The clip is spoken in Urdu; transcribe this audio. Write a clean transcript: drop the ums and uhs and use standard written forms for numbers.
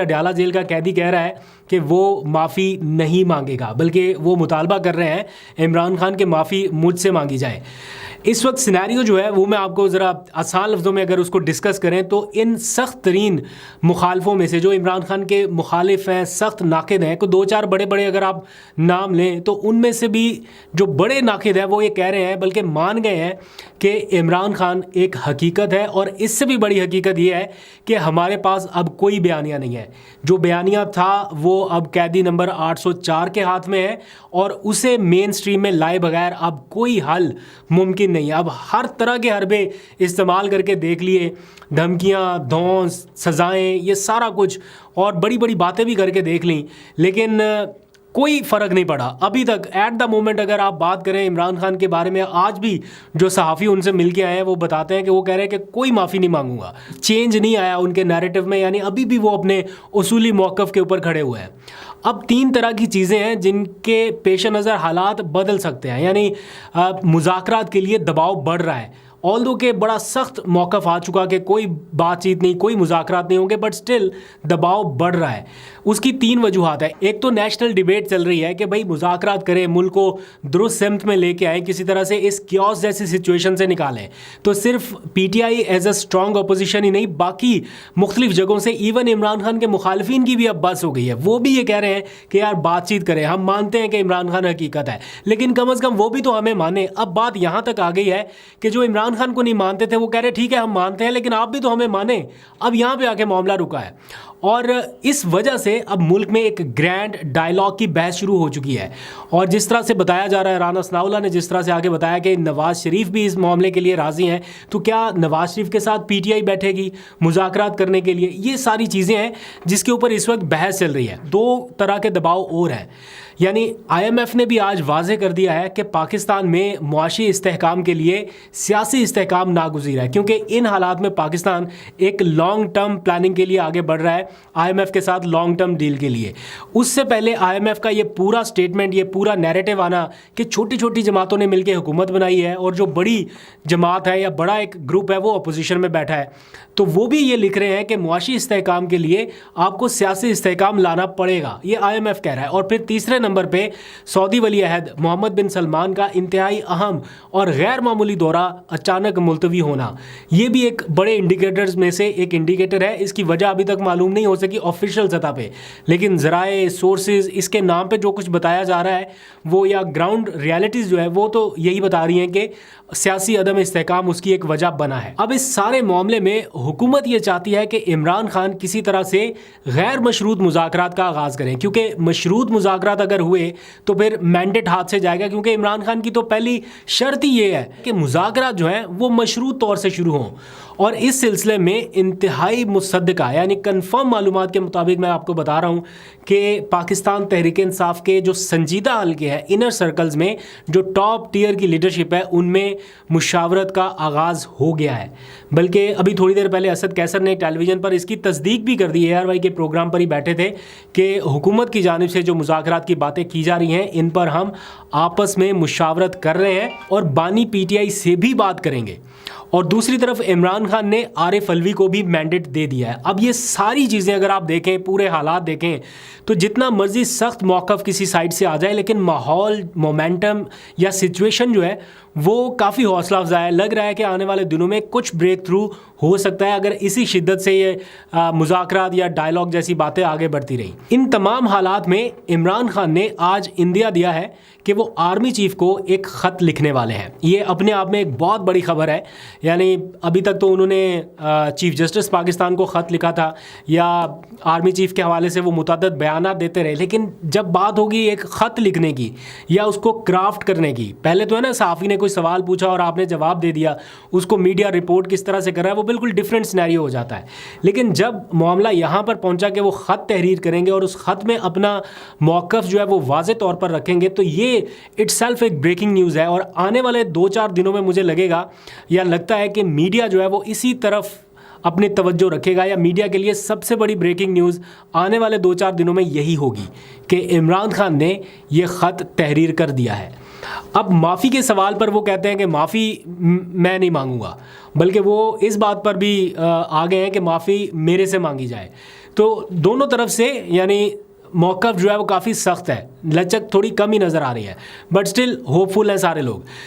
اڈیالہ جیل کا قیدی کہہ رہا ہے کہ وہ معافی نہیں مانگے گا، بلکہ وہ مطالبہ کر رہے ہیں عمران خان کے معافی مجھ سے مانگی جائے۔ اس وقت سینیریو جو ہے وہ میں آپ کو ذرا آسان لفظوں میں اگر اس کو ڈسکس کریں تو ان سخت ترین مخالفوں میں سے جو عمران خان کے مخالف ہیں، سخت ناقد ہیں، کوئی دو چار بڑے بڑے اگر آپ نام لیں تو ان میں سے بھی جو بڑے ناقد ہیں وہ یہ کہہ رہے ہیں، بلکہ مان گئے ہیں کہ عمران خان ایک حقیقت ہے، اور اس سے بھی بڑی حقیقت یہ ہے کہ ہمارے پاس اب کوئی بیانیہ نہیں ہے۔ جو بیانیہ تھا وہ اب قیدی نمبر 804 کے ہاتھ میں ہے، اور اسے مین سٹریم میں لائے بغیر اب کوئی حل ممکن نہیں ہے۔ اب ہر طرح کے حربے استعمال کر کے دیکھ لیے، دھمکیاں، دھونس، سزائیں، یہ سارا کچھ، اور بڑی بڑی باتیں بھی کر کے دیکھ لیں، لیکن کوئی فرق نہیں پڑا ابھی تک۔ ایٹ دا مومنٹ اگر آپ بات کریں عمران خان کے بارے میں، آج بھی جو صحافی ان سے مل کے آئے ہیں وہ بتاتے ہیں کہ وہ کہہ رہے ہیں کہ کوئی معافی نہیں مانگوں گا۔ چینج نہیں آیا ان کے نیریٹو میں، یعنی ابھی بھی وہ اپنے اصولی موقف کے اوپر کھڑے ہوئے ہیں۔ اب تین طرح کی چیزیں ہیں جن کے پیش نظر حالات بدل سکتے ہیں، یعنی مذاکرات کے لیے دباؤ بڑھ رہا ہے، آلدو کہ بڑا سخت موقف آ چکا کہ کوئی بات چیت نہیں، کوئی مذاکرات نہیں ہوں گے، بٹ سٹل دباؤ بڑھ رہا ہے۔ اس کی تین وجوہات ہیں۔ ایک تو نیشنل ڈیبیٹ چل رہی ہے کہ بھائی مذاکرات کریں، ملک کو درست سمت میں لے کے آئیں، کسی طرح سے اس کیوس جیسی سچویشن سے نکالیں۔ تو صرف P T I as a strong opposition ہی نہیں، باقی مختلف جگہوں سے ایون عمران خان کے مخالفین کی بھی اب بس ہو گئی ہے، وہ بھی یہ کہہ رہے ہیں کہ یار بات چیت کریں، ہم مانتے ہیں کہ عمران خان حقیقت ہے، لیکن کم از کم وہ بھی تو ہمیں مانیں۔ اب بات یہاں تک آ گئی ہے کہ جو عمران خان کو نہیں مانتے تھے وہ کہہ رہے ٹھیک ہے ہم مانتے ہیں، لیکن آپ بھی تو ہمیں مانیں۔ اب یہاں پہ آ کے معاملہ رکا ہے، اور اس وجہ سے اب ملک میں ایک گرینڈ ڈائلاگ کی بحث شروع ہو چکی ہے۔ اور جس طرح سے بتایا جا رہا ہے، رانا ثناءاللہ نے جس طرح سے آگے بتایا کہ نواز شریف بھی اس معاملے کے لیے راضی ہیں، تو کیا نواز شریف کے ساتھ پی ٹی آئی بیٹھے گی مذاکرات کرنے کے لیے؟ یہ ساری چیزیں ہیں جس کے اوپر اس وقت بحث چل رہی ہے۔ دو طرح کے دباؤ اور ہیں، یعنی آئی ایم ایف نے بھی آج واضح کر دیا ہے کہ پاکستان میں معاشی استحکام کے لیے سیاسی استحکام ناگزیر ہے، کیونکہ ان حالات میں پاکستان ایک لانگ ٹرم پلاننگ کے لیے آگے بڑھ رہا ہے آئی ایم ایف کے ساتھ، لانگ ٹرم ڈیل کے لیے۔ اس سے پہلے آئی ایم ایف کا یہ پورا سٹیٹمنٹ، یہ پورا نیریٹو آنا کہ چھوٹی چھوٹی جماعتوں نے مل کے حکومت بنائی ہے، اور جو بڑی جماعت ہے یا بڑا ایک گروپ ہے وہ اپوزیشن میں بیٹھا ہے، تو وہ بھی یہ لکھ رہے ہیں کہ معاشی استحکام کے لیے آپ کو سیاسی استحکام لانا پڑے گا، یہ آئی ایم ایف کہہ رہا ہے۔ اور پھر تیسرے نمبر پہ سعودی ولی عہد محمد بن سلمان کا انتہائی اہم اور غیر معمولی دورہ اچانک ملتوی ہونا، یہ بھی ایک بڑے انڈیکیٹرز میں سے ایک انڈیکیٹر ہے۔ اس کی وجہ ابھی تک معلوم نہیں ہو سکی آفیشیل سطح پہ، لیکن ذرائع، سورسز، اس کے نام پہ جو کچھ بتایا جا رہا ہے وہ، یا گراؤنڈ ریالٹیز جو ہے وہ تو یہی بتا رہی ہیں کہ سیاسی عدم استحکام اس کی ایک وجہ بنا ہے۔ اب اس سارے معاملے میں حکومت یہ چاہتی ہے کہ عمران خان کسی طرح سے غیر مشروط مذاکرات کا آغاز کریں، کیونکہ مشروط مذاکرات اگر ہوئے تو پھر مینڈیٹ ہاتھ سے جائے گا، کیونکہ عمران خان کی تو پہلی شرط ہی یہ ہے کہ مذاکرات جو ہیں وہ مشروط طور سے شروع ہوں۔ اور اس سلسلے میں انتہائی مصدقہ یعنی کنفرم معلومات کے مطابق میں آپ کو بتا رہا ہوں کہ پاکستان تحریک انصاف کے جو سنجیدہ حلقے ہیں، انر سرکلز میں جو ٹاپ ٹیئر کی لیڈرشپ ہے، ان میں مشاورت کا آغاز ہو گیا ہے۔ بلکہ ابھی تھوڑی دیر پہلے اسد کیسر نے ٹیلی ویژن پر اس کی تصدیق بھی کر دی، اے آر وائی کے پروگرام پر ہی بیٹھے تھے، کہ حکومت کی جانب سے جو مذاکرات کی باتیں کی جا رہی ہیں ان پر ہم آپس میں مشاورت کر رہے ہیں، اور بانی پی ٹی آئی سے بھی بات کریں گے۔ اور دوسری طرف عمران خان نے عارف الوی کو بھی مینڈیٹ دے دیا ہے۔ اب یہ ساری چیزیں اگر آپ دیکھیں، پورے حالات دیکھیں، تو جتنا مرضی سخت موقف کسی سائڈ سے آ جائے، لیکن ماحول، مومنٹم یا سچویشن جو ہے وہ کافی حوصلہ افزا ہے۔ لگ رہا ہے کہ آنے والے دنوں میں کچھ بریک تھرو ہو سکتا ہے اگر اسی شدت سے یہ مذاکرات یا ڈائلاگ جیسی باتیں آگے بڑھتی رہیں۔ ان تمام حالات میں عمران خان نے آج اندیا دیا ہے کہ وہ آرمی چیف کو ایک خط لکھنے والے ہیں۔ یہ اپنے آپ میں ایک بہت بڑی خبر ہے، یعنی ابھی تک تو انہوں نے چیف جسٹس پاکستان کو خط لکھا تھا، یا آرمی چیف کے حوالے سے وہ متعدد بیانات دیتے رہے، لیکن جب بات ہوگی ایک خط لکھنے کی یا اس کو کرافٹ کرنے کی، پہلے تو ہے نا صحافی نے کوئی سوال پوچھا اور آپ نے جواب دے دیا، اس کو میڈیا رپورٹ کس طرح سے کر رہا ہے وہ بالکل ڈفرینٹ سینیریو ہو جاتا ہے۔ لیکن جب معاملہ یہاں پر پہنچا کہ وہ خط تحریر کریں گے اور اس خط میں اپنا موقف جو ہے وہ واضح طور پر رکھیں گے، تو یہ اٹ سیلف ایک بریکنگ نیوز ہے۔ اور آنے والے 2-4 دنوں میں مجھے لگے گا یا لگتا ہے کہ میڈیا جو ہے وہ اسی طرف اپنی توجہ رکھے گا، یا میڈیا کے لیے سب سے بڑی بریکنگ نیوز آنے والے 2-4 دنوں میں یہی ہوگی کہ عمران خان نے یہ خط تحریر کر دیا ہے۔ اب معافی کے سوال پر وہ کہتے ہیں کہ معافی میں نہیں مانگوں گا، بلکہ وہ اس بات پر بھی آ گئے ہیں کہ معافی میرے سے مانگی جائے۔ تو دونوں طرف سے یعنی موقف جو ہے وہ کافی سخت ہے, لچک تھوڑی کم ہی نظر آ رہی ہے, بٹ اسٹل ہوپ فل ہیں سارے لوگ.